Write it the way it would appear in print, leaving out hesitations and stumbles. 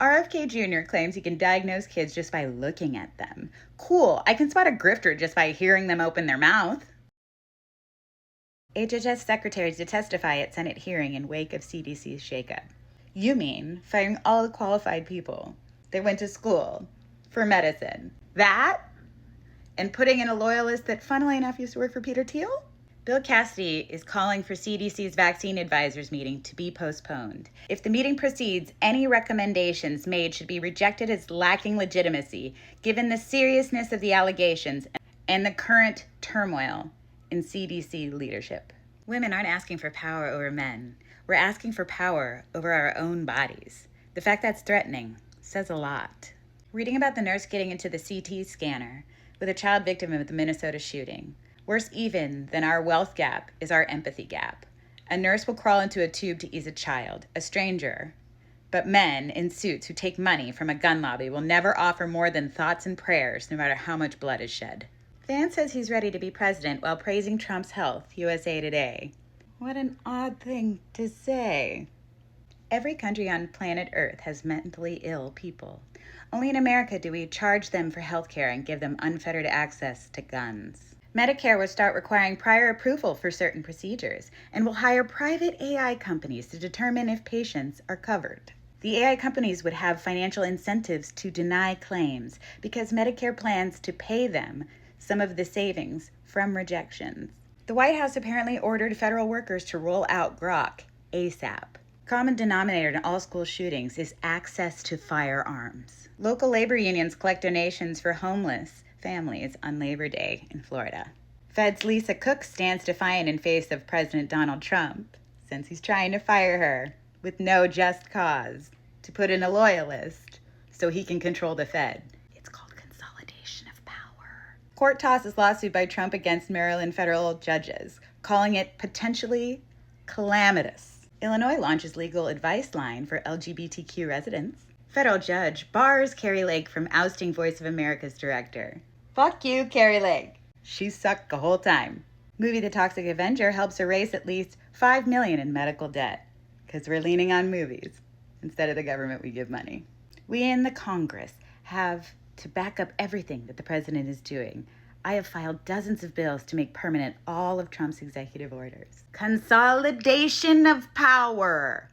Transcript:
RFK Jr. claims he can diagnose kids just by looking at them. Cool, I can spot a grifter just by hearing them open their mouth. HHS secretaries to testify at Senate hearing in wake of CDC's shakeup. You mean firing all the qualified people that went to school for medicine? That? And putting in a loyalist that, funnily enough, used to work for Peter Thiel? Bill Cassidy is calling for CDC's vaccine advisors meeting to be postponed. If the meeting proceeds, any recommendations made should be rejected as lacking legitimacy, given the seriousness of the allegations and the current turmoil in CDC leadership. Women aren't asking for power over men. We're asking for power over our own bodies. The fact that's threatening says a lot. Reading about the nurse getting into the CT scanner with a child victim of the Minnesota shooting. Worse even than our wealth gap is our empathy gap. A nurse will crawl into a tube to ease a child, a stranger. But men in suits who take money from a gun lobby will never offer more than thoughts and prayers, no matter how much blood is shed. Vance says he's ready to be president while praising Trump's health, USA Today. What an odd thing to say. Every country on planet Earth has mentally ill people. Only in America do we charge them for health care and give them unfettered access to guns. Medicare will start requiring prior approval for certain procedures and will hire private AI companies to determine if patients are covered. The AI companies would have financial incentives to deny claims because Medicare plans to pay them some of the savings from rejections. The White House apparently ordered federal workers to roll out Grok ASAP. Common denominator in all school shootings is access to firearms. Local labor unions collect donations for homeless families on Labor Day in Florida. Fed's Lisa Cook stands defiant in face of President Donald Trump, since he's trying to fire her with no just cause to put in a loyalist so he can control the Fed. It's called consolidation of power. Court tosses lawsuit by Trump against Maryland federal judges, calling it potentially calamitous. Illinois launches legal advice line for LGBTQ residents. Federal judge bars Carrie Lake from ousting Voice of America's director. Fuck you, Carrie Lake. She sucked the whole time. Movie The Toxic Avenger helps erase at least $5 million in medical debt, because we're leaning on movies instead of the government we give money. We in the Congress have to back up everything that the president is doing. I have filed dozens of bills to make permanent all of Trump's executive orders. Consolidation of power.